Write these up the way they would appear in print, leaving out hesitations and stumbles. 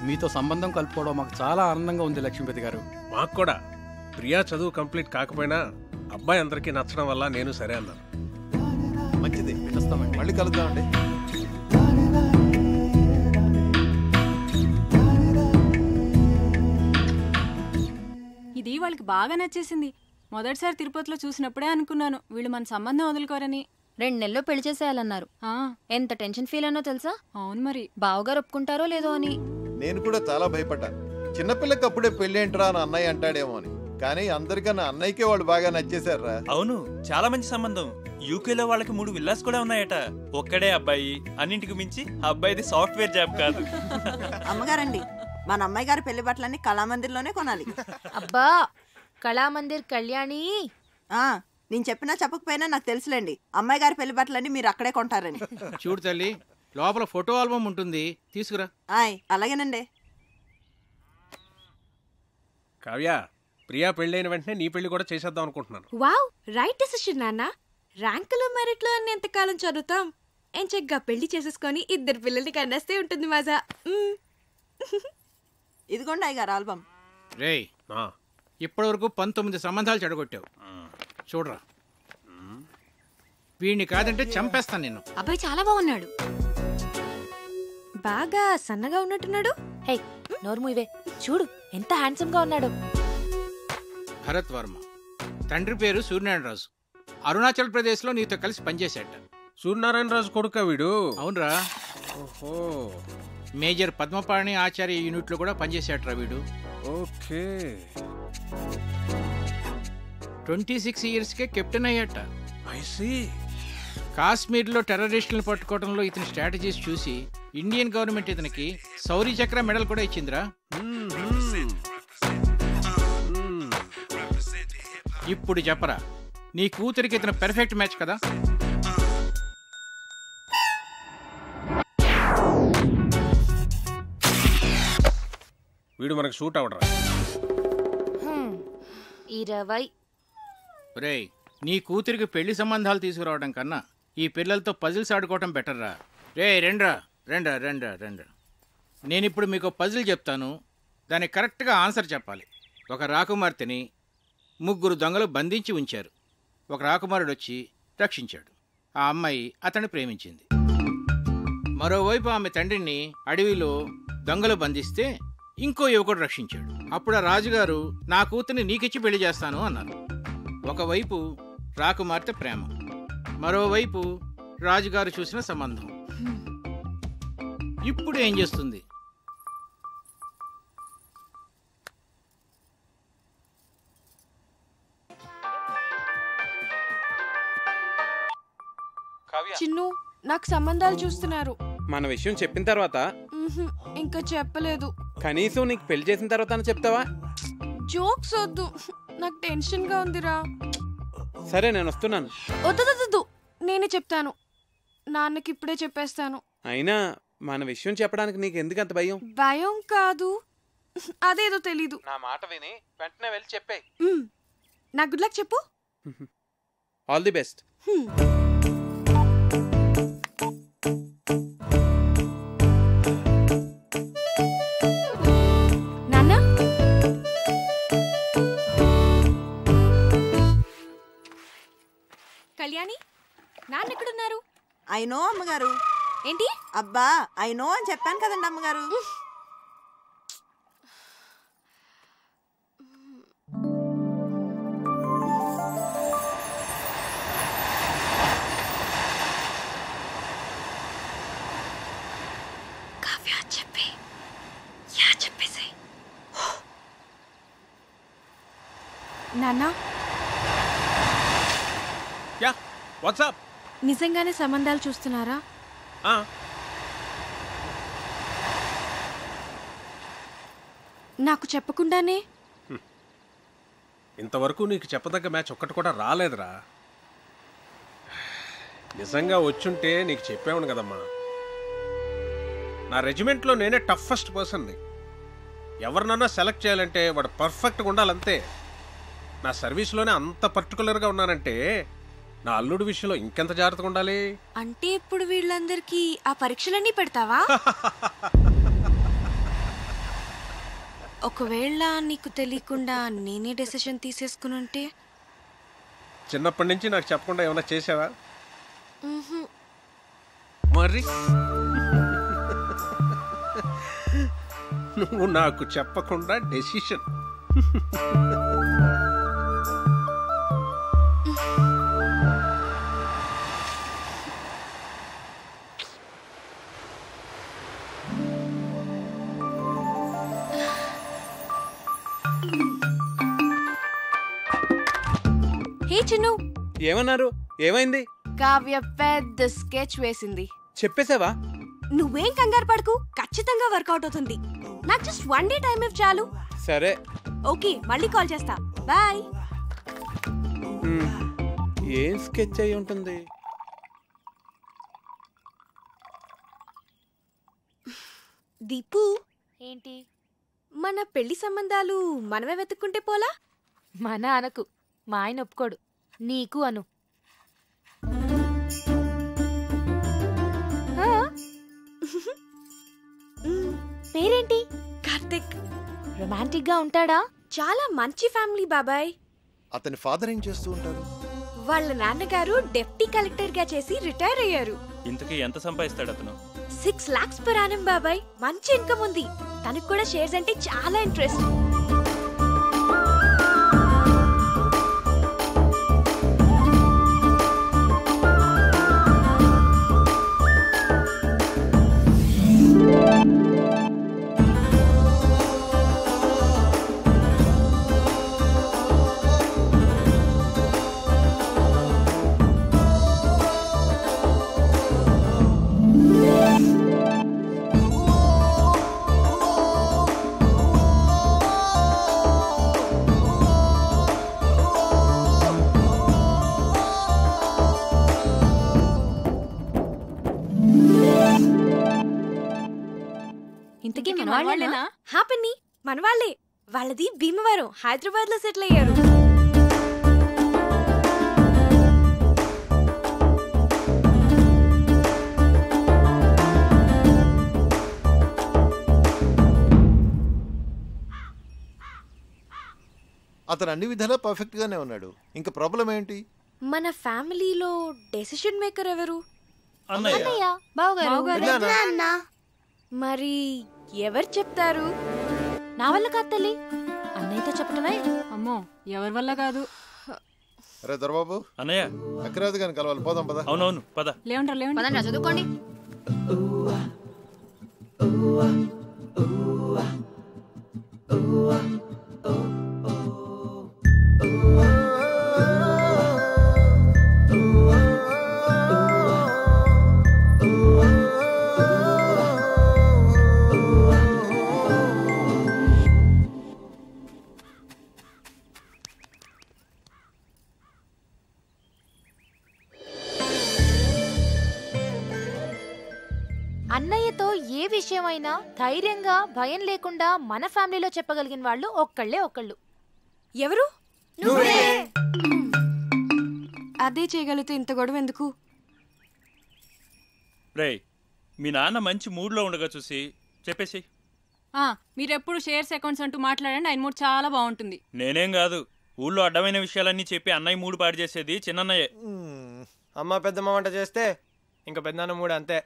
మీతో సంబంధం కలుపుకోవడం మాకు చాలా ఆనందంగా ఉంది లక్ష్మీపతి గారు. మాకు కూడా. ప్రియా చదువు కంప్లీట్ కాకపోయినా అబ్బాయి అందరికీ నచ్చడం వల్ల నేను సరే అన్నాను. మంచిది, వస్తామండి, మళ్ళీ కలుద్దామండి. ఇది వాళ్ళకి బాగా నచ్చేసింది. మొదటిసారి తిరుపతిలో చూసినప్పుడే అనుకున్నాను వీళ్ళు మన సంబంధం వదులుకోరని. 2 నెలల్లో పెళ్లి చేసేయాలన్నారు. ఎంత టెన్షన్ ఫీల్ అయినో తెలుసా? అవును మరి. బావగారు ఒప్పుకుంటారో లేదో అని. నేను కూడా చాలా భయపడ్డాను. చిన్నపిల్లకి అప్పుడే పెళ్ళేంట్రా అని అన్నయ్య అంటాడేమో అని. కానీ అందరికన్నా అన్నయ్యకే వాళ్ళు బాగా నచ్చేశారా. అవును, చాలా మంచి సంబంధం. యూకేలో వాళ్ళకి 3 విల్లాస్ కూడా ఉన్నాయట. ఒక్కడే అబ్బాయి, అన్నింటికి మించి అబ్బాయిది సాఫ్ట్వేర్ జాబ్ కాదు. అమ్మగారండి, మన అమ్మాయి గారి పెళ్లి బట్టలన్నీ కళామందిర్లోనే కొనాలి. అబ్బా, కళామందిర్ కళ్యాణి. నేను చెప్పినా చెప్పకపోయినా నాకు తెలుసులేండి, అమ్మాయి గారి పెళ్లి బట్టలన్నీ మీరు అక్కడే కొంటారని. చూడు తల్లి, లోపల ఫోటో ఆల్బమ్ ఉంటుంది, తీసుకురా. అలాగేనండి. కావ్య, ప్రియా పెళ్ళైన వెంటనే నీ పెళ్లి కూడా చేసేద్దాం అనుకుంటున్నాను. వావ్, రైట్ డెసిషన్ నాన్న. ర్యాంకులు మెరిట్లో అన్ని ఎంతకాలం చదువుతాం? ఎంచగ్గా పెళ్లి చేసేసుకొని 2 పిల్లల్ని కన్నేస్తే ఉంటుంది మజా. ఇదిగోండి అయ్యగారు ఆల్బమ్. రేయ్, ఇప్పటి వరకు 19 సంబంధాలు చెడగొట్టావు. చూడరా, వీడిని కాదంటే చంపేస్తాను నిన్ను. అబ్బాయి చాలా బాగున్నాడు. బాగా సన్నగా ఉన్నట్టున్నాడు. హే, నోరు మూయవే. చూడు ఎంత హ్యాండ్సమ్ గా ఉన్నాడు. భరత్ వర్మ, తండ్రి పేరు సూర్యనారాయణరాజు. అరుణాచల్ ప్రదేశ్ లో నీతో కలిసి పనిచేశాట. సూర్యనారాయణరాజు కొడుక వీడు? అవునరా. ఓహో, మేజర్ పద్మపాణి ఆచార్య యూనిట్ లో కూడా పనిచేశాట్రా వీడు. ఓకే. 26 years కే కెప్టెన్ అయ్యాట. కాశ్మీర్ లో టెర్రరిస్టులను పట్టుకోవడంలో ఇతని స్ట్రాటజీస్ చూసి ఇండియన్ గవర్నమెంట్ ఇతనికి శౌర్య చక్ర మెడల్ కూడా ఇచ్చిందిరా. ఇప్పుడు చెప్పరా, నీ కూతురికి ఇతను పెర్ఫెక్ట్ మ్యాచ్ కదా? వీడు మనకు షూట్ అవడరా. 20. రేయ్, నీ కూతురికి పెళ్లి సంబంధాలు తీసుకురావడం కన్నా ఈ పిల్లలతో పజిల్స్ ఆడుకోవటం బెటర్ రా. రే రెండ్రా రెండ్రా రెండ్రా రెండ్రా. నేనిప్పుడు మీకు పజిల్ చెప్తాను, దానికి కరెక్ట్గా ఆన్సర్ చెప్పాలి. ఒక రాకుమార్తెని 3 దొంగలు బంధించి ఉంచారు. ఒక రాకుమారుడు వచ్చి రక్షించాడు. ఆ అమ్మాయి అతన్ని ప్రేమించింది. మరోవైపు ఆమె తండ్రిని అడవిలో దొంగలు బంధిస్తే ఇంకో యువకుడు రక్షించాడు. అప్పుడు ఆ రాజుగారు నా కూతుర్ని నీకిచ్చి పెళ్లి చేస్తాను అన్నారు. ఒకవైపు రాకుమార్తె ప్రేమ, మరోవైపు రాజుగారు చూసిన సంబంధం. ఇప్పుడు ఏం చేస్తుంది? చిన్ను, నాకు సంబంధాలు చూస్తున్నారు. మన విషయం చెప్పిన తర్వాత ఇంకా చెప్పలేదు. కనీసం నీకు పెళ్లి చేసిన తర్వాత చెప్తావా? జోక్స్ వద్దు, నాకు టెన్షన్ గా ఉందిరా. సరే, నేను వస్తున్నాను. వద్దు, నేనే చెప్తాను. నాన్నకి ఇప్పుడే చెప్పేస్తాను. అయినా మన విషయం చెప్పడానికి నీకు ఎందుకు అంత భయం? భయం కాదు, అదేదో తెలీదు. నా మాట విని వెంటనే వెళ్ళి చెప్పే. నా గుడ్ లక్ చెప్పు. All the best. నాన్న, కళ్యాణి, నాన్న ఎక్కడున్నారు? ఐ నో అమ్మగారు. ఏంటి? అబ్బా, ఐ నో అని చెప్పాను కదండి అమ్మగారు. నాన్న, యా, వాట్సాప్. నిజంగానే సంబంధాలు చూస్తున్నారా? నాకు చెప్పకుండానే? ఇంతవరకు నీకు చెప్పదగ్గ మ్యాచ్ ఒక్కటి కూడా రాలేదురా. నిజంగా వచ్చుంటే నీకు చెప్పావును కదమ్మా. నా రెజిమెంట్లో నేనే టఫెస్ట్ పర్సన్ని. ఎవరినన్నా సెలెక్ట్ చేయాలంటే వాడు పర్ఫెక్ట్గా ఉండాలంతే. నా సర్వీస్లోనే అంత పర్టికులర్గా ఉన్నానంటే నా అల్లుడి విషయంలో ఇంకెంత జాగ్రత్తగా ఉండాలి? అంటే ఇప్పుడు వీళ్ళందరికీ ఆ పరీక్షలన్నీ పెడతావా? ఒకవేళ నీకు తెలియకుండా నేనే డెసిషన్ తీసేసుకుని ఉంటే? చిన్నప్పటి నుంచి నాకు చెప్పకుండా ఏమైనా చేసావా? మరి నువ్వు నాకు చెప్పకుండా డెసిషన్. హే చిన్ను, ఏమన్నారు? ఏమైంది? కావ్య పెద్ద స్కెచ్ వేసింది. చెప్పేసావా? నువ్వేం కంగారు పడకు, ఖచ్చితంగా వర్కౌట్ అవుతుంది. నాకు జస్ట్ 1 డే టైం ఇవ్వు చాలు. సరే. ఓకే, మళ్ళీ కాల్ చేస్తా. బాయ్. ఏం స్కెచ్ అయి ఉంటుంది? దీపు, ఏంటి? మన పెళ్లి సంబంధాలు మనమే వెతుక్కుంటే పోలా? మన అనకు, మా ఆయన ఒప్పుకోడు. నీకు అను. పేరేంటి? కార్తిక్. రొమాంటిక్ గా ఉంటాడా? చాలా మంచి ఫ్యామిలీ బాబాయ్. అతని ఫాదర్ ఏం చేస్తూ ఉంటారు? వాళ్ళ నాన్నగారు డెప్యూటీ కలెక్టర్ గా చేసి రిటైర్ అయ్యారు. ఇంతకీ ఎంత సంపాదిస్తాడు అతను? 6 lakhs per annum బాబాయ్. మంచి ఇన్కమ్ ఉంది. తనకు కూడా షేర్స్ అంటే చాలా ఇంట్రెస్ట్. ఇంతకీ మన వాళ్ళేనా? హ్యాపీని మన వాళ్ళే. వాళ్ళది భీమవరం, హైదరాబాద్ లో సెటిల్ అయ్యారు. అతను అన్ని విధాలా పర్ఫెక్ట్ గానే ఉన్నాడు. ఇంకా ప్రాబ్లం ఏంటి? మన ఫ్యామిలీలో డెసిషన్ మేకర్ ఎవరు? అన్నయ్య, బావగారు. మరి ఎవరు చెప్తారు? నా వల్ల కాదు తల్లి, అన్నయ్యతో చెప్పటమే. అమ్మో, ఎవరి వల్ల కాదు. అరే దొరబాబు, అన్నయ్య. అక్కరాదు కానీ కలవాలి. పోదాం పద. అవునవును, పద. లేవంటారు పదండి, చదువుకోండి. అన్నయ్యతో ఏ విషయమైనా ధైర్యంగా భయం లేకుండా మన ఫ్యామిలీలో చెప్పగలిగిన వాళ్ళు ఒక్కళ్ళు. ఎవరు? అదే చేయగలిగితే ఇంత గొడవ ఎందుకు? రేయ్, మీ నాన్న మంచి మూడ్లో ఉండగా చూసి చెప్పేసి. మీరెప్పుడు షేర్స్ అకౌంట్స్ అంటూ మాట్లాడండి, ఆయన మూడు చాలా బాగుంటుంది. నేనేం కాదు, ఊళ్ళో అడ్డమైన విషయాలన్నీ చెప్పి అన్నయ్య మూడు పాడు చేసేది చిన్నన్నయ్యే. అమ్మ పెద్దమ్మ వంట చేస్తే ఇంకా పెద్దనాన్న మూడు అంతే.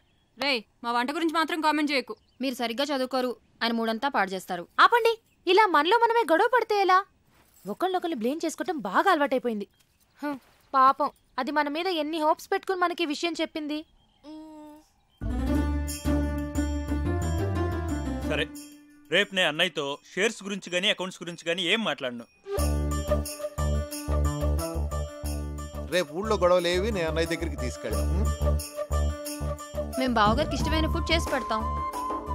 రేయ్, మా వంట గురించి మాత్రం కామెంట్ చేయకు. మీరు సరిగ్గా చదువుకోరు, ఆయన మూడంతా పాడు చేస్తారు. ఆపండి, ఇలా మనలో మనమే గొడవ పడితే ఎలా? ఒకళ్ళొకళ్ళు బ్లేమ్ చేసుకోవటం బాగా అలవాటైపోయింది. పాపం, అది మన మీద ఎన్ని హోప్స్ పెట్టుకుని మనకి విషయం చెప్పింది. సరే, రేపు నేను అన్నయ్యతో షేర్స్ గురించి కానీ అకౌంట్స్ గురించి కానీ ఏం మాట్లాడను. రేపు ఊళ్ళో గొడవలేవి నేను అన్నయ్య దగ్గరికి తీసుకెళ్ళాను. మేము బావగారికి ఇష్టమైన ఫుడ్ చేసి పెడతాం.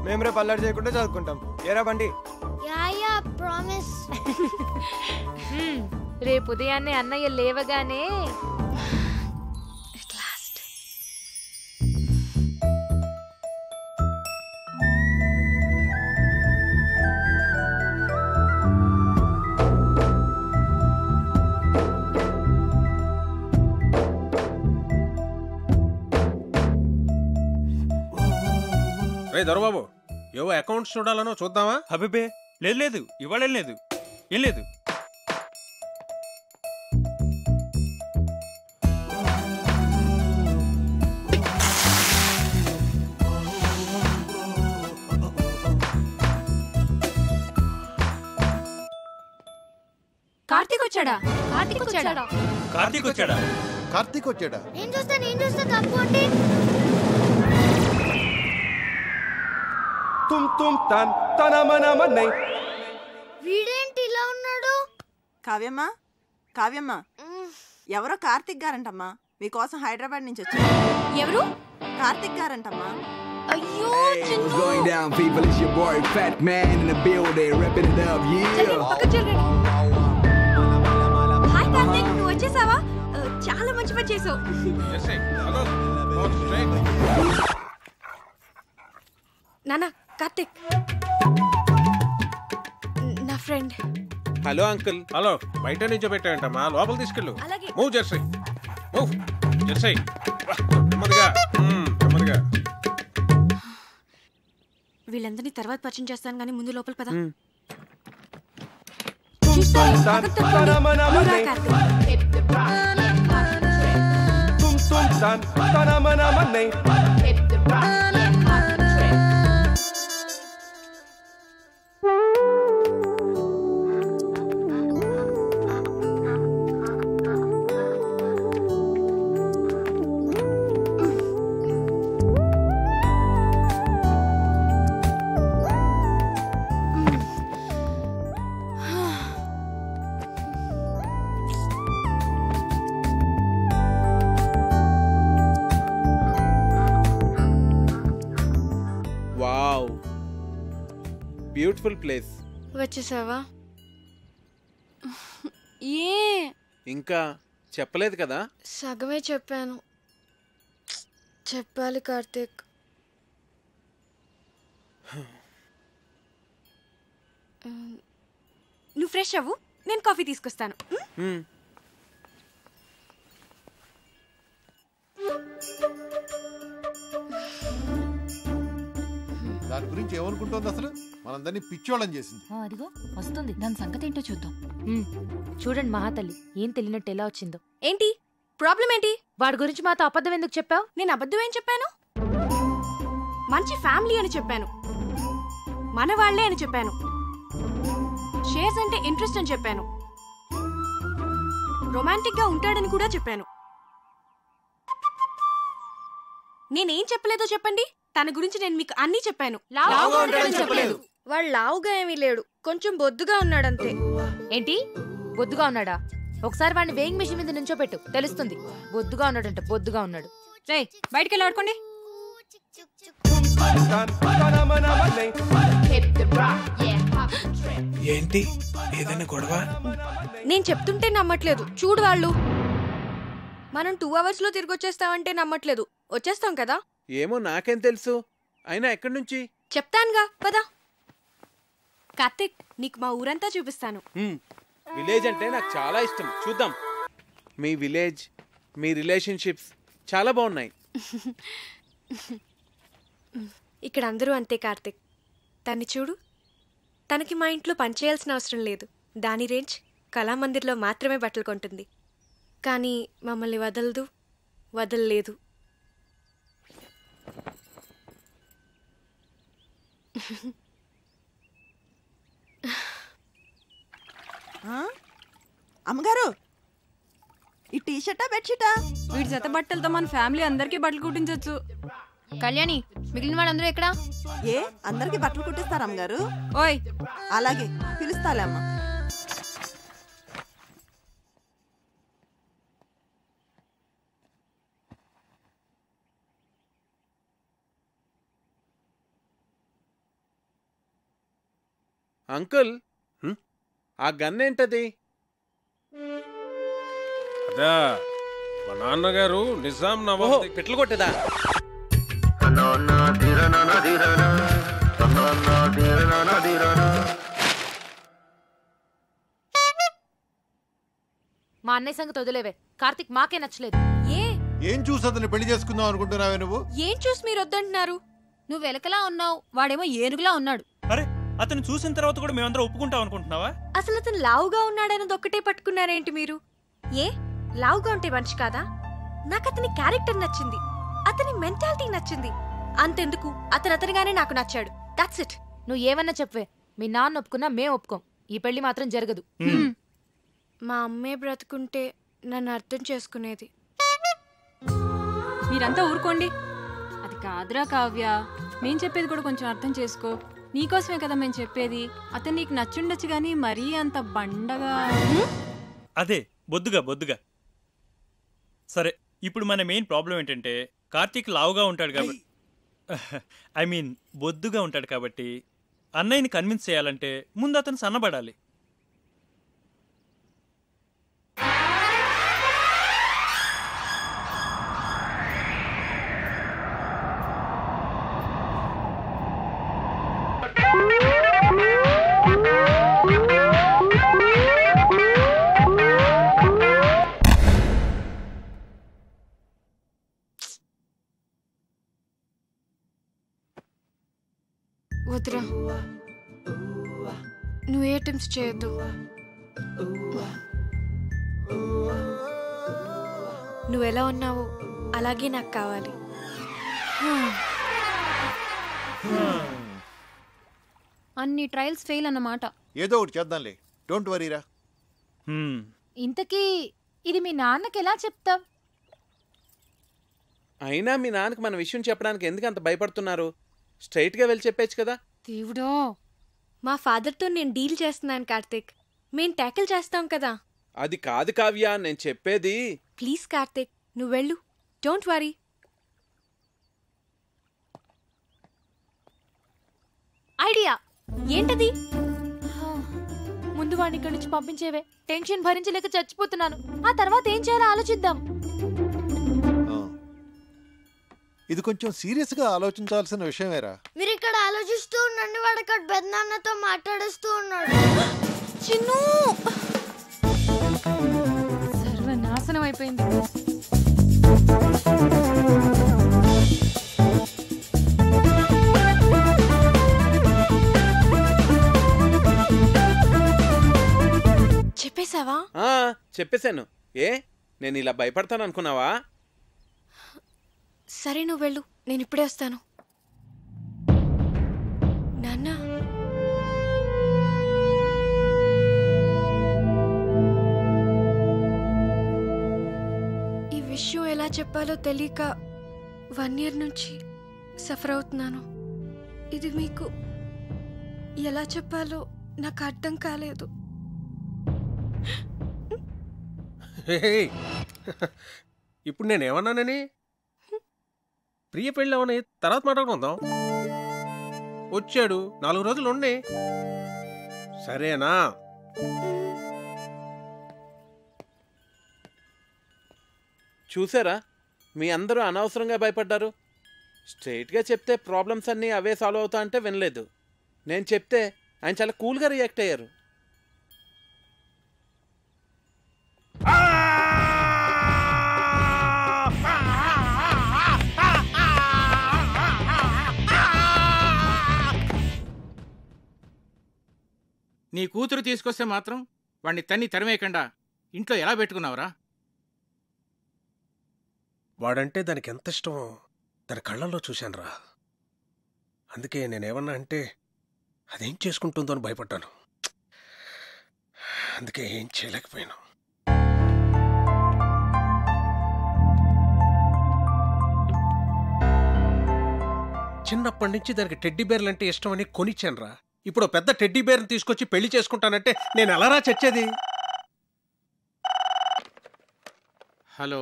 మేము రేపు అల్లరి చేయకుండా చదువుకుంటాం. ఏరా బండి? రేపు ఉదయాన్నే అన్నయ్య లేవగానే రే దొరబాబు ఏవో అకౌంట్స్ చూడాలనో చూద్దామా? అబ్బే లేదు లేదు, ఇవాళ ఏం లేదు, ఏం లేదు. కార్తీక్ వచ్చాడా? కార్తీక్ వచ్చాడా? కార్తీక్ వచ్చాడా? కార్తీక్ వచ్చాడా? నేను చూస్తా తప్పు అంటే వీడేంటి ఇలా ఉన్నాడు? కావ్యమ్మా కావ్యమ్మా, ఎవరో కార్తిక్ గారంటమ్మా, మీకోసం హైదరాబాద్ నుంచి వచ్చారు. ఎవరు? కార్తిక్ గారంటమ్మా. అయ్యో What's going down, people? It's your boy Fat Man in the building, ripping it up, yeah. Hi Karthik, నువ్వు వచ్చేసావా? చాలా మంచి పని చేసావు. నానా కార్తీక్ నా ఫ్రెండ్. Hello uncle. హలో, బయట నుంచో పెట్టాయంటమ్మా, లోపల తీసుకెళ్ళు. అలాగే. Move Jersey, move Jersey. నెమ్మదిగా నెమ్మదిగా. వీళ్ళందరినీ తర్వాత పరిచయం చేస్తాను కానీ ముందు లోపల పద. Wow, beautiful place. వచ్చేసావా? ఏ ఇంకా చెప్పలేదు కదా? సగమే చెప్పాను. చెప్పాలి కార్తీక్. నువ్వు ఫ్రెష్ అవ్వు, నేను కాఫీ తీసుకొస్తాను. దాని గురించి ఏమనుకుంటోంది అసలు? మనందరినీ పిచ్చోళ్ళని చేసింది. అదిగో వస్తుంది, దాని సంగతి ఏంటో చూద్దాం. చూడండి మహాతల్లి, ఏం తెలియనట్టు ఎలా వచ్చిందో. ఏంటి ప్రాబ్లం ఏంటి? వాడి గురించి మాతో అబద్ధం ఎందుకు చెప్పావు? నేను అబద్ధం ఏం చెప్పాను? మంచి ఫ్యామిలీ అని చెప్పాను, మన వాళ్లే అని చెప్పాను, షేర్స్ అంటే ఇంట్రెస్ట్ అని చెప్పాను, రొమాంటిక్ గా ఉంటాడని కూడా చెప్పాను. నేనేం చెప్పలేదో చెప్పండి. తన గురించి నేను మీకు అన్నీ చెప్పాను. వాడు లావుగా ఏమీ లేడు, కొంచెం బొద్దుగా ఉన్నాడంతే. ఏంటి బొద్దుగా ఉన్నాడా? ఒకసారి వాడిని వేయింగ్ మిషన్ మీద నుంచోపెట్టు, తెలుస్తుంది. బొద్దుగా ఉన్నాడంట, బొద్దుగా ఉన్నాడు. రేయ్ బయటికి వెళ్ళి ఆడుకోండి. ఏంటి ఏదైనా గొడవ? నేను చెప్తుంటే నమ్మట్లేదు, చూడు వాళ్ళు. మనం 2 hours లో తిరిగి వచ్చేస్తామంటే నమ్మట్లేదు. వచ్చేస్తాం కదా? ఏమో నాకేం తెలుసు. అయినా ఎక్కడి నుంచి? చెప్తానుగా పదా. కార్తిక్, నీకు మా ఊరంతా చూపిస్తాను. విలేజ్ అంటే నాకు చాలా ఇష్టం. చూద్దాం. మీ విలేజ్, మీ రిలేషన్షిప్స్ చాలా బాగున్నాయి. ఇక్కడ అందరూ అంతే కార్తిక్. తన్ని చూడు, తనకి మా ఇంట్లో పనిచేయాల్సిన అవసరం లేదు. దాని రేంజ్ కళామందిర్లో మాత్రమే బట్టలు కొంటుంది. కానీ మమ్మల్ని వదలదు, వదలలేదు. అమ్మగారు, ఈ టీషర్టా బెడ్షీటా? వీడి జత బట్టలతో మన ఫ్యామిలీ అందరికీ బట్టలు కుట్టించవచ్చు. కళ్యాణి, మిగిలిన వాళ్ళందరూ ఎక్కడా? ఏ అందరికి బట్టలు కుట్టిస్తారా అమ్మగారు? ఓయ్ అలాగే పిలుస్తాలే అమ్మ. అంకుల్, ఆ గన్ ఏంటది? అదా మా నాన్నగారు నిజాం నవాబ్ పెట్లు కొట్టేదా? మా అన్నయ్య సంగతి వదిలేవే. కార్తిక్ మాకే నచ్చలేదు. ఏ ఏం చూసి అతన్ని పెళ్లి చేసుకుందాం అనుకుంటున్నావే నువ్వు? ఏం చూసి మీరు వద్దంటున్నారు? నువ్వు ఎలకలా ఉన్నావు, వాడేమో ఏనుగులా ఉన్నాడు. అరే అతను చూసిన తర్వాత కూడా మేమందరం ఒప్పుకుంటాం అనుకుంటున్నావా? అసలు అతను లావుగా ఉన్నాడన్నది ఒక్కటే పట్టుకున్నారేంటి మీరు? ఏ లావుగా ఉంటే మనిషి కాదా? నాకు అతని క్యారెక్టర్ నచ్చింది, అతని మెంటాలిటీ నచ్చింది. అంతెందుకు అతనిగానే నాకు నచ్చాడు. That's it. నువ్వు ఏమన్నా చెప్పవే, మీ నాన్న ఒప్పుకున్నా మేం ఒప్పుకోం. ఈ పెళ్లి మాత్రం జరగదు. మా అమ్మే బ్రతుకుంటే నన్ను అర్థం చేసుకునేది. మీరంతా ఊరుకోండి. అది కాదురా కావ్య, మేం చెప్పేది కూడా కొంచెం అర్థం చేసుకో. నీకోసమే కదా మేము చెప్పేది. అతను నీకు నచ్చుండొచ్చు కానీ మరీ అంత బండగా. అదే బొద్దుగా. సరే, ఇప్పుడు మన మెయిన్ ప్రాబ్లం ఏంటంటే కార్తీక్ లావుగా ఉంటాడు కాబట్టి, ఐ మీన్ బొద్దుగా ఉంటాడు కాబట్టి అన్నయ్యని కన్విన్స్ చేయాలంటే ముందు అతను సన్నబడాలి. వద్దురా, నువ్వు ఏ అటెంప్ట్స్ చేయొద్దు. నువ్వు ఎలా ఉన్నావో అలాగే నాకు కావాలి. అన్ని ట్రయల్స్ ఫెయిల్ అన్నమాట. ఏదో ఒకటి చేద్దాంలే, డోంట్ వరీరా. ఇంతకీ ఇది మీ నాన్నకి ఎలా చెప్తావ్? అయినా మీ నాన్నకి మన విషయం చెప్పడానికి ఎందుకు అంత భయపడుతున్నారు? స్ట్రైట్ గా వెళ్ళి చెప్పేచ్చు కదా. దేవుడో, మా ఫాదర్తో నేను డీల్ చేస్తున్నాను కార్తీక్. మేం ట్యాకిల్ చేస్తాం కదా. అది కాదు కావ్య, నేను చెప్పేది. ప్లీజ్ కార్తీక్, నువ్వు వెళ్ళు. Don't worry. ఐడియా ఏంటది? ముందు వాడిని ఇక్కడి నుంచి పంపించేవే. టెన్షన్ భరించలేక చచ్చిపోతున్నాను. ఆ తర్వాత ఏం చేయాలో ఆలోచిద్దాం. ఇది కొంచెం సీరియస్ గా ఆలోచించాల్సిన విషయమేరా. మీరు ఇక్కడ ఆలోచిస్తూ ఉండండి, వాడు అక్కడ పెద్దనాన్నతో మాట్లాడుస్తూ ఉన్నాడు. చిన్ను, సర్వనాశనం అయిపోయింది. చెప్పేశావా? చెప్పేశాను. ఏ నేను ఇలా భయపడతాను అనుకున్నావా? సరే, నువ్వు వెళ్ళు, నేను ఇప్పుడే వస్తాను. నాన్న, ఈ విషయం ఎలా చెప్పాలో తెలియక 1 year నుంచి సఫర్ అవుతున్నాను. ఇది మీకు ఎలా చెప్పాలో నాకు అర్థం కాలేదు. ఇప్పుడు నేనేమన్నానని? ప్రియ పెళ్ళి అవని తర్వాత మాట్లాడుకుందాం. వచ్చాడు, 4 రోజులు ఉండి. సరేనా? చూసారా, మీ అందరూ అనవసరంగా భయపడ్డారు. స్ట్రైట్గా చెప్తే ప్రాబ్లమ్స్ అన్నీ అవే సాల్వ్ అవుతా అంటే వినలేదు. నేను చెప్తే ఆయన చాలా కూల్గా రియాక్ట్ అయ్యారు. నీ కూతురు తీసుకొస్తే మాత్రం వాడిని తన్ని తరిమేయకుండా ఇంట్లో ఎలా పెట్టుకున్నావురా? వాడంటే దానికి ఎంత ఇష్టమో దాని కళ్ళల్లో చూశానురా. అందుకే నేనేమన్నా అంటే అదేం చేసుకుంటుందో అని భయపడ్డాను. అందుకే ఏం చేయలేకపోయాను. చిన్నప్పటి నుంచి దానికి టెడ్డీ బేర్లు అంటే ఇష్టం అని కొనిచ్చానురా. ఇప్పుడు పెద్ద టెడ్డీ బేర్ని తీసుకొచ్చి పెళ్లి చేసుకుంటానంటే నేను ఎలారా చచ్చేది? హలో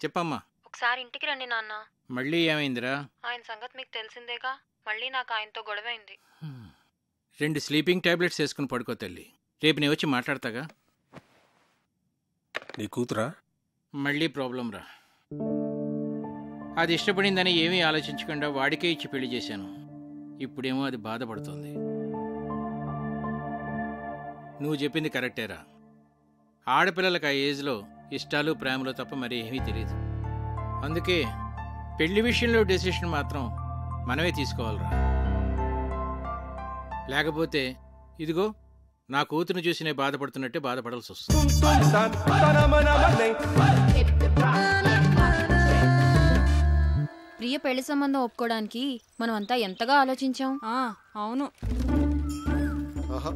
చెప్పమ్మా. ఒకసారి ఇంటికి రండి నాన్న. మళ్ళీ ఏమైందిరా? ఆయన సంగతి మీకు తెలిసిందేగా. మళ్ళీ నాకు ఆయనతో గొడవైంది. 2 స్లీపింగ్ టాబ్లెట్స్ వేసుకుని పడుకో తల్లి. రేపు నేను వచ్చి మాట్లాడతాగా. నీ కూతురా? మళ్ళీ ప్రాబ్లం రా. అది ఇష్టపడిందని ఏమీ ఆలోచించకుండా వాడికే ఇచ్చి పెళ్లి చేశాను. ఇప్పుడేమో అది బాధపడుతుంది. నువ్వు చెప్పింది కరెక్టేరా. ఆడపిల్లలకు ఆ ఏజ్లో ఇష్టాలు ప్రేమలు తప్ప మరి ఏమీ తెలియదు. అందుకే పెళ్లి విషయంలో డెసిషన్ మాత్రం మనమే తీసుకోవాలిరా. లేకపోతే ఇదిగో నా కూతురు చూసి నేను బాధపడుతున్నట్టే బాధపడాల్సి వస్తుంది. ప్రియ పెళ్లి సంబంధం ఒప్పుకోవడానికి మనం అంతా ఎంతగా ఆలోచించాం. అవును. ఆహా,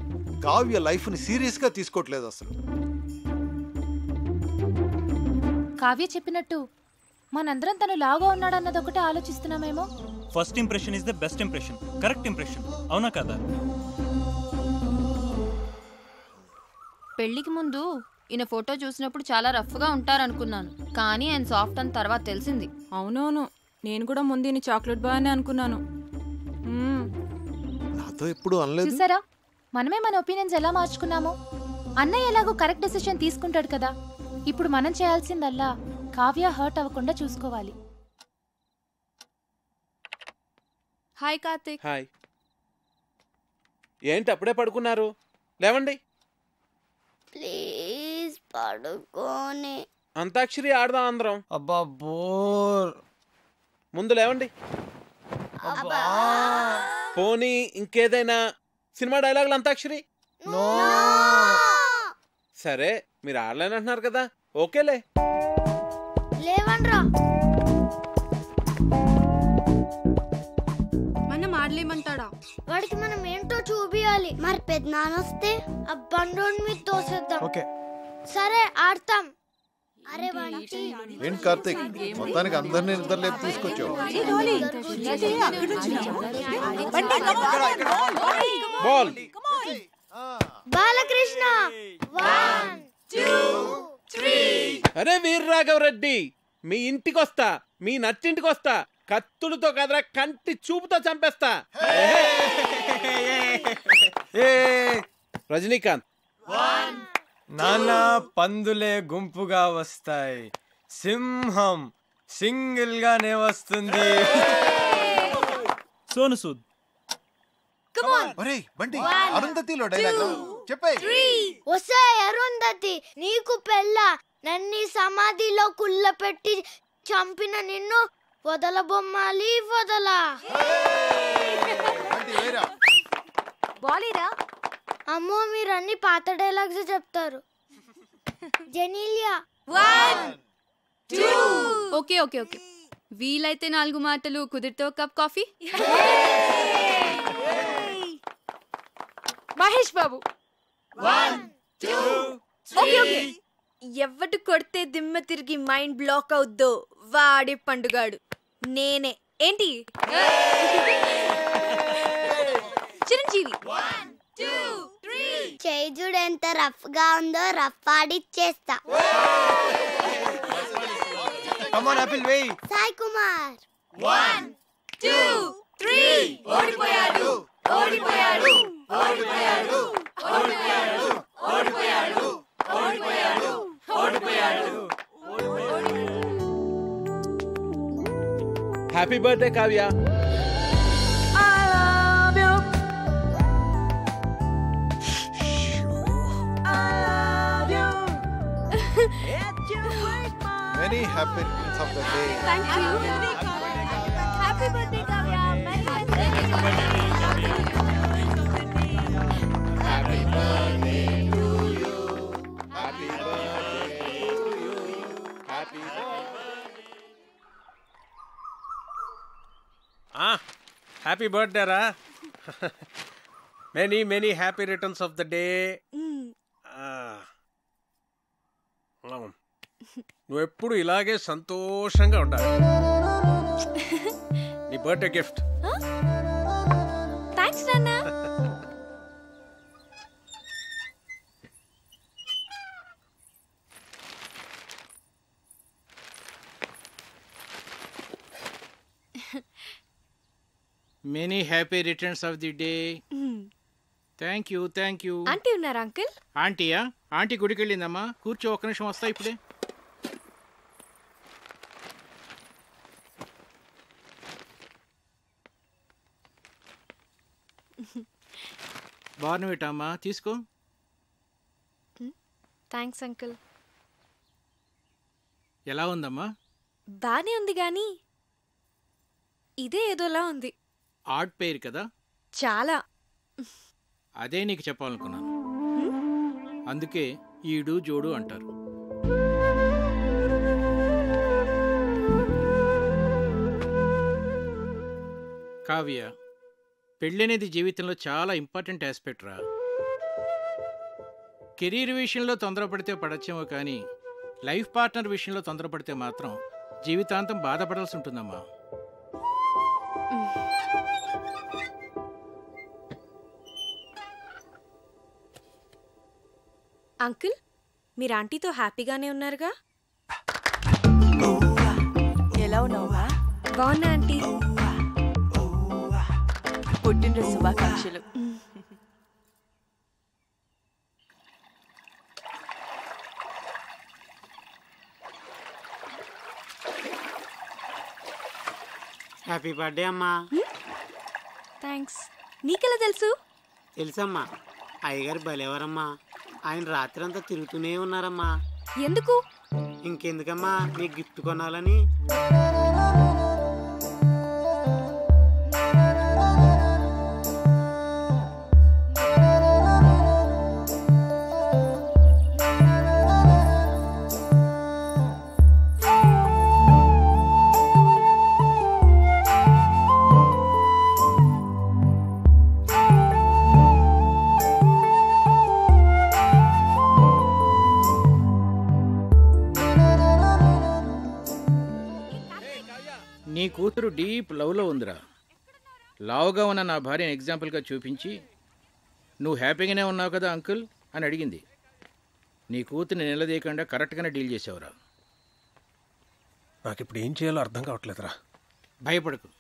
కావ్య లైఫ్ని సీరియస్గా తీసుకోవట్లేదు అసలు. కావ్య చెప్పినట్టు మనందరం తను లావుగా ఉన్నాడన్నది ఒకటే ఆలోచిస్తున్నామేమో. First impression is the best impression. Correct impression. అవునా కదా? పెళ్లికి ముందు ఈయన ఫోటో చూసినప్పుడు చాలా రఫ్గా ఉంటారనుకున్నాను, కానీ ఆయన సాఫ్ట్ అని తర్వాత తెలిసింది. అవునవును, నేను కూడా ముందు ఈయన చాక్లెట్ బాగానే అనుకున్నాను. నాతో ఎప్పుడు అనలేదు. చూసారా, మనమే మన ఒపీనియన్స్ ఎలా మార్చుకున్నామో. అన్నయ్య ఎలాగో కరెక్ట్ డెసిషన్ తీసుకుంటాడు కదా. ఇప్పుడు మనం చేయాల్సిందల్లా కావ్య హర్ట్ అవ్వకుండా చూసుకోవాలి. హాయ్ కార్తిక్. హాయ్. ఏంటి అప్పుడే పడుకున్నారు? లేవండి. ప్లీజ్ పడుకోని. అంతాక్షరి ఆడదాం అందరం. అబ్బా బోర్. ముందు లేవండి. పోనీ ఇంకేదైనా సినిమా డైలాగులు అంతాక్షరి? సరే, మీరు ఆడలేనంటున్నారు కదా, ఓకేలే. లేవన్రా. మనం ఆడలేమంటాడా? వాడికి మనం ఏంటో చూపియాలి. మరి పెద్దనాన్న వస్తే ఆ బండోని మీద తోసేద్దాం. ఓకే సరే ఆడతాం. అరే బంటి. ఏంటి కార్తీక్, మొత్తానికి అందరినీ నిద్రలేపు తీసుకొచ్చావు. బాల్. బాలకృష్ణ. 1 2 3. అరే వీర్రాఘవరెడ్డి, మీ ఇంటికి వస్తా, మీ నట్టింటికి వస్తా, కత్తులతో కదరా కంటి చూపుతో చంపేస్తా. రజనీకాంత్. నానా పందులే గుంపుగా వస్తాయి, సింహం సింగిల్ గానే వస్తుంది. సోను సూద్. ఒరేయ్ బంటి, అరుంధతిలో డైలాగ్ చెప్పే. ఒసేయ్ అరుంధతి, నీకు పెళ్ళ నన్ను సమాధిలో కుళ్ళపెట్టి చంపిన నిన్ను వదలబొమ్మాలి వదలా. బాలీరా. అమ్మో, మీరు అన్ని పాత డైలాగ్స్ చెప్తారు. జెనీలియా. 1 2. ఓకే ఓకే ఓకే, వీలైతే 4 మాటలు, కుదిరితే ఒక cup coffee. Mahesh Babu. 1 2 okay okay, ఎవడు కొడితే దిమ్మ తిరిగి మైండ్ బ్లాక్ అవుద్దో వాడి పండుగాడు నేనే. ఏంటి? చిరంజీవి. 1 2 3. చేజుడు ఎంత రఫ్ గా ఉందో రఫ్ ఆడిచ్చేస్తా. కమ్ ఆన్ ఆపిల్ వేయ్. సాయి కుమార్. 1 2 3. ఓడిపోయాడు ఓడిపోయాడు ఓడిపోయాడు ఓడిపోయాడు ఓడిపోయాడు ఓడిపోయాడు ఓడిపోయాడు. Happy birthday Kavya. Many happy returns of the day. Thank you. Happy birthday Kavya. Happy birthday రా. Many many happy returns of the day. నువ్వు ఎప్పుడు ఇలాగే సంతోషంగా ఉండాలి. నీ బర్త్డే గిఫ్ట్. థ్యాంక్స్ నాన్న. Many happy returns of the day. Thank you thank you. Aunty ఉన్నారా uncle? ఆంటీయా? ఆంటీ గుడికి వెళ్ళిందమ్మా. కూర్చో, ఒక్క నిమిషం వస్తా ఇప్పుడే. బార్నవిటా అమ్మా, తీసుకో. Thanks uncle. ఎలా ఉందమ్మా? బానే ఉంది గాని ఇదే ఏదోలా ఉంది. ఆడ్ పేరు కదా? చాలా. అదే నీకు చెప్పాలనుకున్నాను. అందుకే ఈడు జోడు అంటారు. కావ్య, పెళ్ళనేది జీవితంలో చాలా ఇంపార్టెంట్ ఆస్పెక్ట్ రా. కెరీర్ విషయంలో తొందరపడితే పడచ్చేమో కానీ లైఫ్ పార్ట్నర్ విషయంలో తొందరపడితే మాత్రం జీవితాంతం బాధపడాల్సి ఉంటుందమ్మా. అంకుల్, మీరు ఆంటీతో హ్యాపీగానే ఉన్నారుగా? ఎలా ఉన్నావా? బాగున్నా ఆంటీ. పుట్టినరోజు శుభాకాంక్షలు. హ్యాపీ బర్త్డే అమ్మా. థ్యాంక్స్. నీకెలా తెలుసు? తెలుసమ్మా, అయ్యగారు భలేవారమ్మా. ఆయన రాత్రి అంతా తిరుగుతూనే ఉన్నారమ్మా. ఎందుకు? ఇంకెందుకమ్మా, నీకు గిఫ్ట్ కొనాలని. నీ కూతురు డీప్ లవ్లో ఉందిరా. లావుగా ఉన్న నా భార్యను ఎగ్జాంపుల్గా చూపించి నువ్వు హ్యాపీగానే ఉన్నావు కదా అంకుల్ అని అడిగింది. నీ కూతుర్ని నిలదీయకుండా కరెక్ట్గానే డీల్ చేసావురా. నాకు ఇప్పుడు ఏం చేయాలో అర్థం కావట్లేదురా. భయపడకు,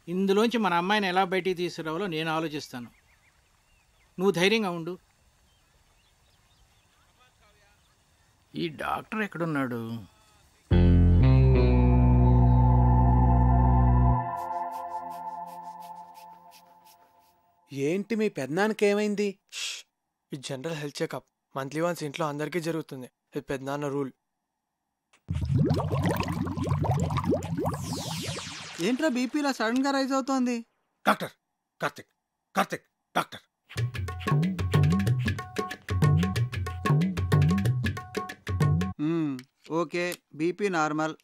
ఇందులోంచి మన అమ్మాయిని ఎలా బయటికి తీసుకురావాలో నేను ఆలోచిస్తాను. నువ్వు ధైర్యంగా ఉండు. ఈ డాక్టర్ ఎక్కడున్నాడు? ఏంటి మీ పెద్దనాన్నకి ఏమైంది? ఇది general health checkup. Monthly once ఇంట్లో అందరికీ జరుగుతుంది. ఇది పెద్దనాన్న రూల్. ఏంట్రా బీపీ ఇలా సడన్ గా రైజ్ అవుతోంది? Doctor Karthik, Karthik doctor. Okay, BP normal.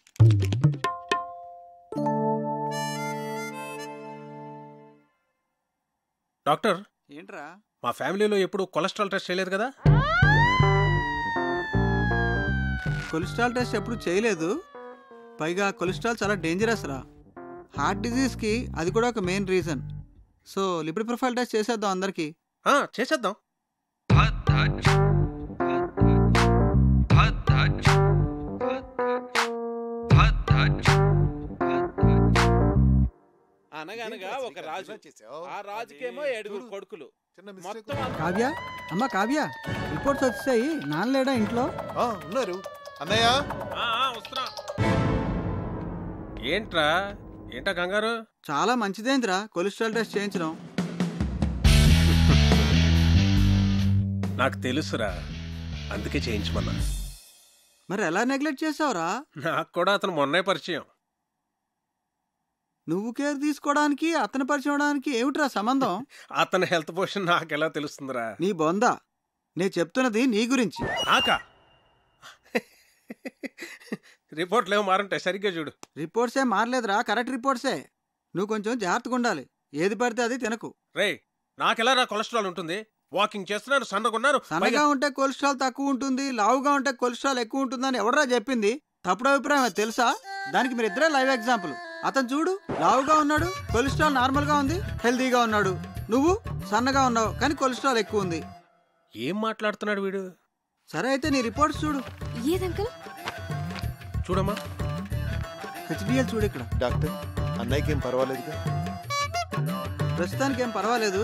Doctor, ఏంట్రా? మా ఫ్యామిలీలో ఎప్పుడు కొలెస్ట్రాల్ టెస్ట్ చేయలేదు కదా? కొలెస్ట్రాల్ టెస్ట్ ఎప్పుడు చేయలేదు. పైగా కొలెస్ట్రాల్ చాలా డేంజరస్ రా. హార్ట్ డిజీజ్కి అది కూడా ఒక main reason. So lipid profile test చేసేద్దాం అందరికి. చేసేద్దాం. అనగనగా ఒక రాజు, ఆ రాజుకేమో 7 కొడుకులు. కావ్య, అమ్మ కావ్య, రిపోర్ట్స్ వచ్చాయి. నాన్నలేడా ఇంట్లో? ఉన్నారు. అన్నయ్య వస్తున్నా. ఏంట్రా, ఏంటా కంగారు? చాలా మంచిదేంద్రా కొలెస్ట్రాల్ టెస్ట్ చేయించడం. నాకు తెలుసురా, అందుకే చేయించమన్నా. మరి ఎలా నెగ్లెక్ట్ చేసావురా? నాకు కూడా అతను మొన్నే పరిచయం. నువ్వు కేర్ తీసుకోవడానికి అతను పరిచయం అవడానికి ఏమిట్రా సంబంధం? అతని హెల్త్ పొజిషన్ నాకెలా తెలుస్తుందిరా? నీ బొందా, నేను చెప్తున్నది నీ గురించి. నాకా? రిపోర్ట్లు ఏమో మారుంటాయి, సరిగ్గా చూడు. రిపోర్ట్సే మారలేదురా, కరెక్ట్ రిపోర్ట్సే. నువ్వు కొంచెం జాగ్రత్తగా ఉండాలి. ఏది పడితే అది తినకు. రే, నాకెలా రా కొలెస్ట్రాల్ ఉంటుంది? వాకింగ్ చేస్తున్నాను, సన్నగున్నాను. సన్నగా ఉంటే కొలెస్ట్రాల్ తక్కువ ఉంటుంది, లావుగా ఉంటే కొలెస్ట్రాల్ ఎక్కువ ఉంటుందని ఎవడరా చెప్పింది? తప్పుడు అభిప్రాయం తెలుసా? దానికి మీరు ఇద్దరే లైవ్ ఎగ్జాంపుల్. అతను చూడు, లావుగా ఉన్నాడు, కొలెస్ట్రాల్ నార్మల్ గా ఉంది, హెల్దీగా ఉన్నాడు. నువ్వు సన్నగా ఉన్నావు కానీ కొలెస్ట్రాల్ ఎక్కువ ఉంది. ఏం మాట్లాడుతున్నాడు వీడు? సరే అయితే నీ రిపోర్ట్స్ చూడు. ఏదంకల్? చూడమ్మా, హెచ్డిఎల్ చూడు. ఇక్కడ డాక్టర్, అన్నయ్యకి ఏం పర్వాలేదుగా? ప్రస్తుతానికి ఏం పర్వాలేదు.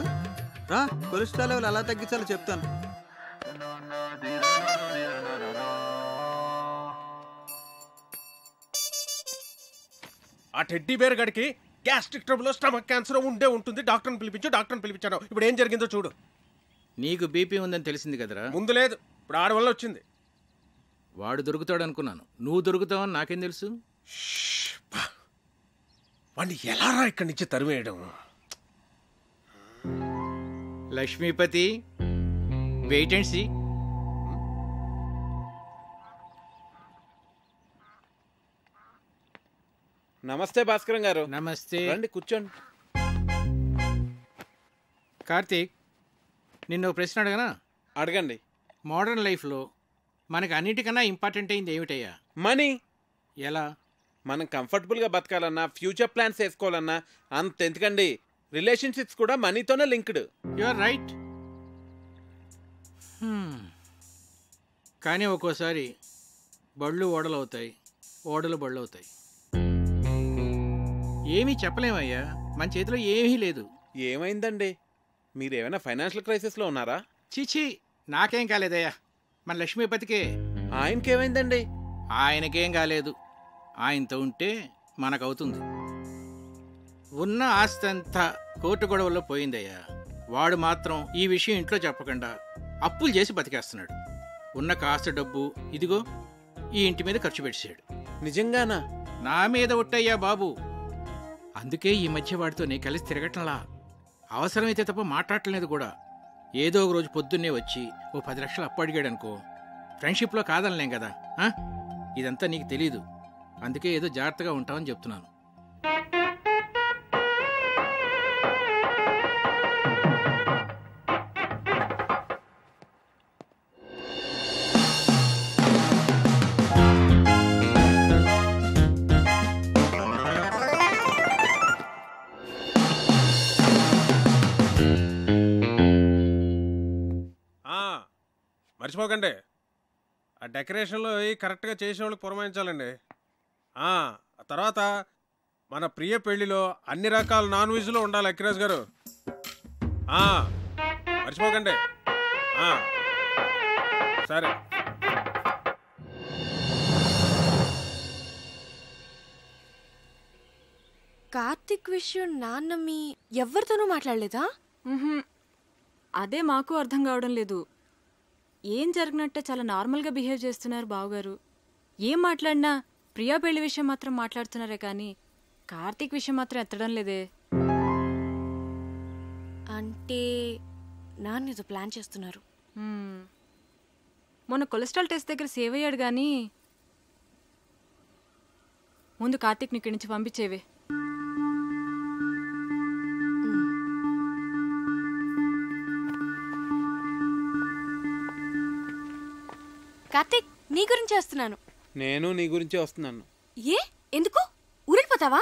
రా, కొలెస్ట్రాల్ లెవెల్ ఎలా తగ్గించాలో చెప్తాను. ఆ టెడ్డీ బేర్ గడికి గ్యాస్ట్రిక్ ట్రబుల్, స్టమక్ క్యాన్సర్ ఉండే ఉంటుంది. డాక్టర్ని పిలిపించాను. ఇప్పుడు ఏం జరిగిందో చూడు. నీకు బీపీ ఉందని తెలిసింది కదరా? ముందు లేదు, ఇప్పుడు ఆడి వల్ల వచ్చింది. వాడు దొరుకుతాడు అనుకున్నాను. నువ్వు దొరుకుతావని నాకేం తెలుసు? వాడిని ఎలారా ఇక్కడి నుంచి తరివేయడం? Lakshmipathi, wait and see. నమస్తే భాస్కరం గారు. నమస్తే. రండి కూర్చోండి. కార్తీక్, నిన్ను ప్రశ్న అడగనా? అడగండి. మోడర్న్ లైఫ్లో మనకు అన్నిటికన్నా ఇంపార్టెంట్ అయింది ఏమిటయ్యా? మనీ. ఎలా? మనం కంఫర్టబుల్గా బతకాలన్నా, ఫ్యూచర్ ప్లాన్స్ వేసుకోవాలన్నా అంత ఎందుకండి, రిలేషన్షిప్స్ కూడా మనీతోనే లింక్డ్. You are right. కానీ ఒక్కోసారి బళ్ళు ఓడలు అవుతాయి, ఓడలు బళ్ళు అవుతాయి. ఏమీ చెప్పలేమయ్యా, మన చేతిలో ఏమీ లేదు. ఏమైందండి? మీరేమైనా ఫైనాన్షియల్ క్రైసిస్లో ఉన్నారా? చీచీ, నాకేం కాలేదయ్యా, మన లక్ష్మీపతికే. ఆయనకేమైందండి? ఆయనకేం కాలేదు. ఆయనతో ఉంటే మనకవుతుంది. ఉన్న ఆస్తి అంతా కోర్టు గొడవల్లో పోయిందయ్యా. వాడు మాత్రం ఈ విషయం ఇంట్లో చెప్పకుండా అప్పులు చేసి బతికేస్తున్నాడు. ఉన్న కాస్త డబ్బు ఇదిగో ఈ ఇంటి మీద ఖర్చు పెట్టాడు. నిజంగానా? నా మీద ఒట్టయ్యా బాబు. అందుకే ఈ మధ్య వాడితో నీ కలిసి తిరగటంలా. అవసరమైతే తప్ప మాట్లాడలేదు కూడా. ఏదో ఒక రోజు పొద్దున్నే వచ్చి ఓ 10 లక్షలు అప్పు అడిగాడు అనుకో, ఫ్రెండ్షిప్లో కాదనలేం కదా. ఇదంతా నీకు తెలీదు, అందుకే ఏదో జాగ్రత్తగా ఉంటామని చెప్తున్నాను. మర్చిపోకండి, ఆ డెకరేషన్లో కరెక్ట్గా చేసే వాళ్ళకి పురమాయించాలండి. ఆ తర్వాత మన ప్రియ పెళ్లిలో అన్ని రకాల నాన్ వెజ్లో ఉండాలి అక్కిరాజ్ గారు. మర్చిపోకండి. సరే. కార్తిక్ విషయం నాన్న మీ ఎవరితోనూ మాట్లాడలేదా? అదే మాకు అర్థం కావడం లేదు. ఏం జరిగినట్టే చాలా నార్మల్గా బిహేవ్ చేస్తున్నారు బావగారు. ఏం మాట్లాడినా ప్రియా పెళ్లి విషయం మాత్రం మాట్లాడుతున్నారే కానీ కార్తీక్ విషయం మాత్రం ఎత్తడం లేదే. అంటే నాన్న ఏదో ప్లాన్ చేస్తున్నారు. మొన్న కొలెస్ట్రాల్ టెస్ట్ దగ్గర సేవ్ అయ్యాడు కానీ ముందు కార్తీక్ని ఇక్కడి నుంచి పంపించేవే. కార్తిక్, నీ గురించి వస్తున్నాను. నేను నీ గురించే వస్తున్నాను. ఏ ఎందుకు ఊరెళ్ళిపోతావా?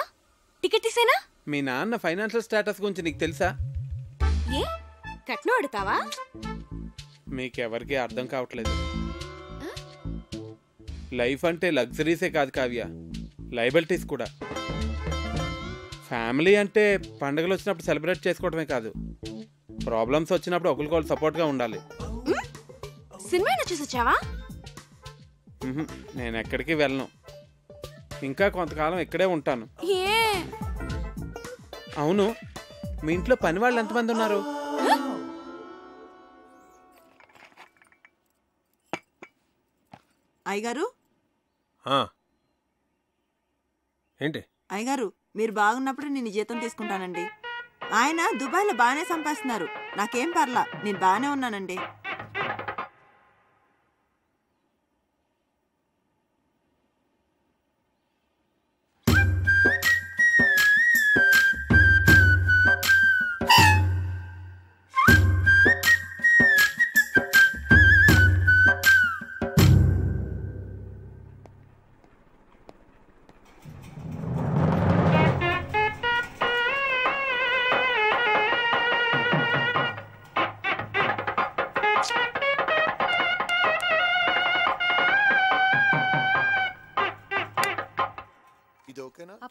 టికెట్ తీసేనా? మీ నాన్న ఫైనాన్షియల్ స్టేటస్ గురించి నీకు తెలుసా? ఏ కట్నం అడుగుతావా? మీకెవరికి అర్థం కావట్లేదు. లైఫ్ అంటే లగ్జరీసే కాదు కావ్య, లయబిలిటీస్ కూడా. ఫ్యామిలీ అంటే పండుగలు వచ్చినప్పుడు సెలబ్రేట్ చేసుకోవడమే కాదు, ప్రాబ్లమ్స్ వచ్చినప్పుడు ఒకరికొకరు సపోర్ట్గా ఉండాలి. సినిమా చూసి వచ్చావా? నేను ఎక్కడికి వెళ్ళను, ఇంకా కొంతకాలం ఇక్కడే ఉంటాను. అవును, మీ ఇంట్లో పని వాళ్ళు ఎంతమంది ఉన్నారు? అయ్యగారు. ఏంటి అయ్యగారు, మీరు బాగున్నప్పుడు నేను జీతం తీసుకుంటానండి. ఆయన దుబాయ్లో బాగానే సంపాదిస్తున్నారు, నాకేం పర్లా, నేను బాగానే ఉన్నానండి.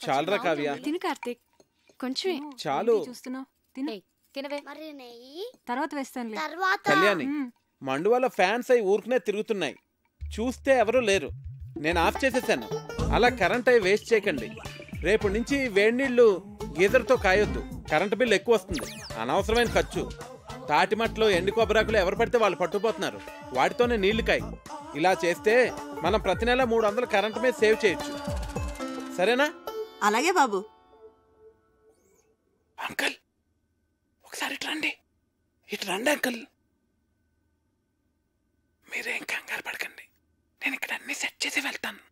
చాలురా కావ్య. తిను కార్తిక్, కొంచెం చాలు. చూస్తున్నావు, తినవే. మరి నెయ్యి తర్వాత వేస్తాను. కళ్యాణి, మండువాలో ఫ్యాన్స్ అయి ఊరుకునే తిరుగుతున్నాయి, చూస్తే ఎవరూ లేరు. నేను ఆఫ్ చేసేసాను. అలా కరెంట్ అయి వేస్ట్ చేయకండి. రేపు నుంచి వేడి నీళ్లు గీజర్తో కాయొద్దు, కరెంటు బిల్లు ఎక్కువ వస్తుంది, అనవసరమైన ఖర్చు. తాటిమట్లో ఎండు కొబ్బరాకులు ఎవరు పడితే వాళ్ళు పట్టుకుపోతున్నారు, వాటితోనే నీళ్లు కాయి. ఇలా చేస్తే మనం ప్రతి నెల 300 కరెంటు మీద సేవ్ చేయొచ్చు. సరేనా? అలాగే బాబు. అంకుల్ ఒకసారి ఇటు రండి అంకుల్. మీరేం కంగారు పడకండి, నేను ఇక్కడ అన్ని సెట్ చేసి వెళ్తాను.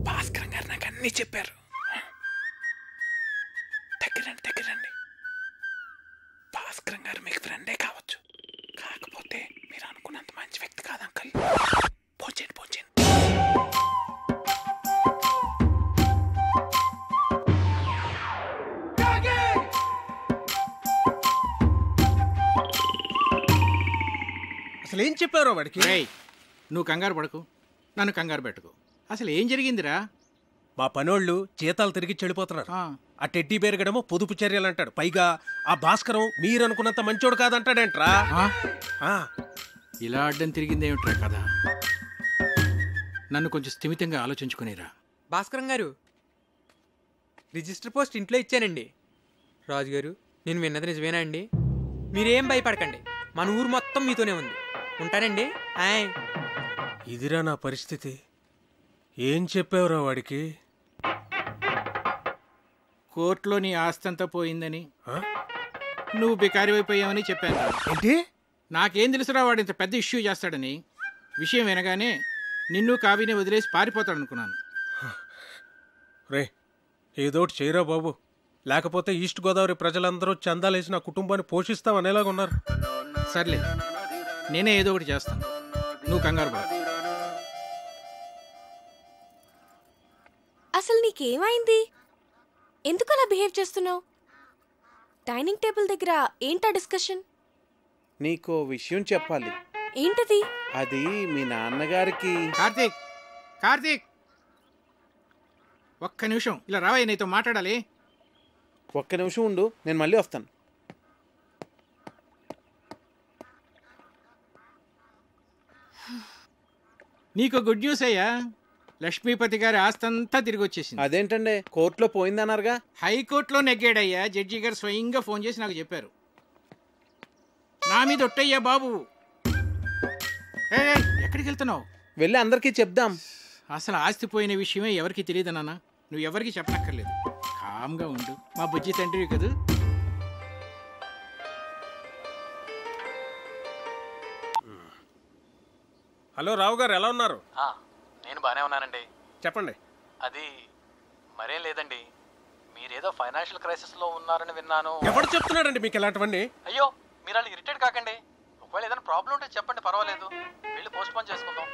భాస్కర్ గారు నాకు అన్నీ చెప్పారు. దగ్గరండి. భాస్కర్ గారు మీకు ఫ్రెండే కావచ్చు, కాకపోతే మీరు అనుకున్నంత మంచి వ్యక్తి కాదు అంకుల్. పోంచండి. అసలు ఏం చెప్పారో వాడికి? నువ్వు కంగారు పడకు, నన్ను కంగారు పెట్టుకో. అసలు ఏం జరిగిందిరా? మా పనోళ్ళు జీతాలు తిరిగి చెడిపోతున్నారు. ఆ టెడ్డీ బేర్ గడమో పొదుపు చర్యలు అంటాడు. పైగా ఆ భాస్కరం మీరు అనుకున్నంత మంచోడు కాదంటాడేంట్రా. ఇలా అడ్డం తిరిగిందేమిట్రా కదా. నన్ను కొంచెం స్థిమితంగా ఆలోచించుకునేరా. భాస్కరం గారు, రిజిస్టర్ పోస్ట్ ఇంట్లో ఇచ్చానండి. రాజుగారు, నేను విన్నది నిజమేనా అండి? మీరేం భయపడకండి, మన ఊరు మొత్తం మీతోనే ఉంది. ఉంటానండి. ఇదిరా నా పరిస్థితి. ఏం చెప్పావురా వాడికి? కోర్టులో నీ ఆస్తంతా పోయిందని, నువ్వు బికారి అయిపోయావని చెప్పాను. ఏంటి? నాకేం తెలుసురా వాడు ఇంత పెద్ద ఇష్యూ చేస్తాడని. విషయం వినగానే నిన్ను కావిని వదిలేసి పారిపోతాడు అనుకున్నాను. రే, ఏదోటి చేయరా బాబు, లేకపోతే ఈస్ట్ గోదావరి ప్రజలందరూ చందాలేసి నా కుటుంబాన్ని పోషిస్తామనేలాగా ఉన్నారు. సర్లే, నేనే ఏదో ఒకటి చేస్తాను, నువ్వు కంగారు పడ. అసలు నీకేమైంది? ఎందుకు అలా బిహేవ్ చేస్తున్నావు? డైనింగ్ టేబుల్ దగ్గర ఏంటా డిస్కషన్? నీకో విషయం చెప్పాలి. ఏంటది? అది మీ నాన్నగారికి. కార్తీక్ ఒక్క నిమిషం ఇలా రావయ్య, నీతో మాట్లాడాలి. ఒక్క నిమిషం ఉండు, నేను మళ్ళీ వస్తాను. నీకు గుడ్ న్యూస్ అయ్యా, లక్ష్మీపతి గారి ఆస్తంతా తిరిగి వచ్చేసింది. అదేంటండి, కోర్టులో పోయిందన్నారుగా? హైకోర్టులో నెగ్గాడయ్యా. జడ్జి గారు స్వయంగా ఫోన్ చేసి నాకు చెప్పారు. నా మీద ఒట్టయ్యా బాబు. ఎక్కడికి వెళ్తున్నావు? వెళ్ళి అందరికీ చెప్దాం. అసలు ఆస్తి పోయిన విషయమే ఎవరికి తెలియదు నాన్న. నువ్వు ఎవరికి చెప్పనక్కర్లేదు, కామ్గా ఉండు. మా బుజ్జి తండ్రి కదా. హలో రావు గారు, ఎలా ఉన్నారు? నేను బాగానే ఉన్నానండి. చెప్పండి. అది మరేం లేదండి, మీరేదో ఫైనాన్షియల్ క్రైసిస్లో ఉన్నారని విన్నాను. ఎవరు చెప్తున్నాడండి మీకు ఇలాంటివన్నీ? అయ్యో, మీరు అలా ఇరిటేట్ కాకండి. ఒకవేళ ఏదైనా ప్రాబ్లం ఉంటే చెప్పండి, పర్వాలేదు. వెళ్ళి పోస్ట్ పోన్ చేసుకుందాం.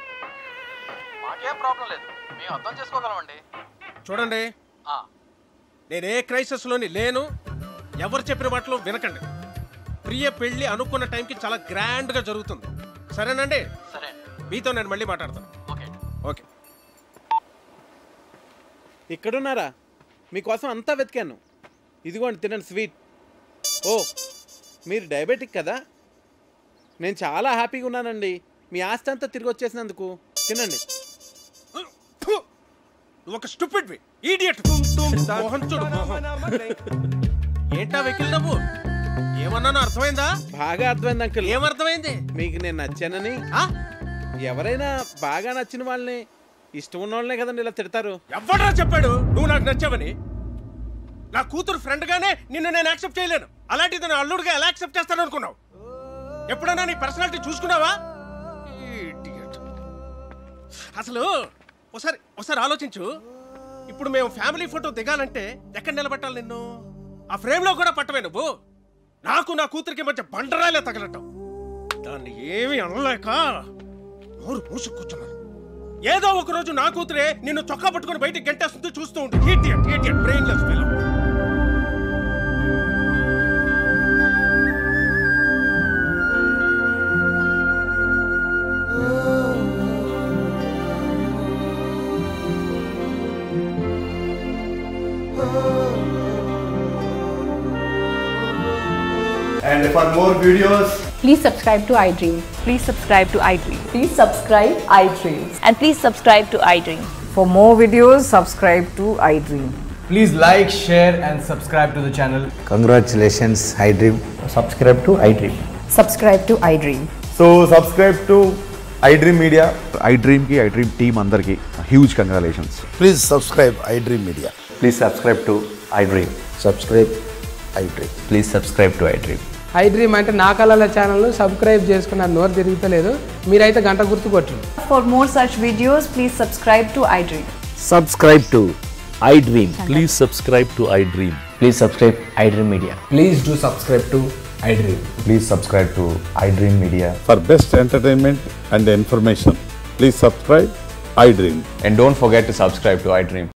మాకేం ప్రాబ్లం లేదు, మేము అర్థం చేసుకోగలమండి. చూడండి, నేనే క్రైసిస్లోని లేను. ఎవరు చెప్పిన మాటలు వినకండి. ప్రియ పెళ్లి అనుకున్న టైంకి చాలా గ్రాండ్గా జరుగుతుంది. సరేనండి? సరే, మీతో నేను మళ్ళీ మాట్లాడతాను. ఓకే. ఇక్కడున్నారా? మీకోసం అంతా వెతికాను. ఇదిగోండి, తినండి స్వీట్. ఓ, మీరు డయాబెటిక్ కదా? నేను చాలా హ్యాపీగా ఉన్నానండి మీ ఆస్తి అంతా తిరిగి వచ్చేసినందుకు. తినండి. ఒక స్టూపిడ్ ఇడియట్. మోహన్ చూడు, ఏంటా వెకిల్ నవ్వు? ఏమన్నానో అర్థమైందా? బాగా అర్థమైంది అంకుల్. ఏమర్థమైంది? మీకు నేను నచ్చానని. ఎవరైనా బాగా నచ్చిన వాళ్ళని, ఇష్టం ఉన్న వాళ్ళనే కదండి ఇలా తిడతారు. ఎవడరా చెప్పాడు నువ్వు నాకు నచ్చావని? నా కూతురు ఫ్రెండ్ గానే నిన్ను నేను యాక్సెప్ట్ చేయలేను. అలాంటిది నా అల్లుడుగా ఎలా యాక్సెప్ట్ చేస్తాను అనుకున్నావు? ఎప్పుడైనా నీ పర్సనాలిటీ చూసుకున్నావా? అసలు ఒకసారి ఆలోచించు. ఇప్పుడు మేము ఫ్యామిలీ ఫోటో దిగాలంటే ఎక్కడ నిలబెట్టాలి నిన్ను? ఆ ఫ్రేమ్ లో కూడా పట్టవే నువ్వు. నాకు నా కూతురికి మధ్య బండరాలే తగలటం. దాన్ని ఏమి అనలేక నోరు మూసు కూర్చున్నాను. ఏదో ఒక రోజు నా కూతురే నిన్ను చొక్కా పట్టుకుని బయటికి గంటేస్తుంది, చూస్తూ ఉండు. Idiot brainless fellow. And for more videos, please subscribe to iDream. Please subscribe to iDream. Please subscribe iDream. And please subscribe to iDream. For more videos, subscribe to iDream. please like, share and subscribe to the channel. Congratulations, iDream. Subscribe to iDream. Subscribe to iDream. So subscribe to iDream Media. iDream ki iDream team andarki huge congratulations. Please subscribe iDream Media. Please subscribe to iDream. Subscribe iDream. Please subscribe to iDream. iDream అంటే నా కళల ఛానల్ను subscribe చేసుకున్న నోరు తిరుగుతలేదు మీరైతే గంట గుర్తు కొట్టండి. For more such videos, please subscribe to iDream. Subscribe to iDream. Please subscribe to iDream. Please subscribe iDream Media. Please do subscribe to iDream. Please subscribe to iDream Media. For best entertainment and information, please subscribe iDream. And don't forget to subscribe to iDream.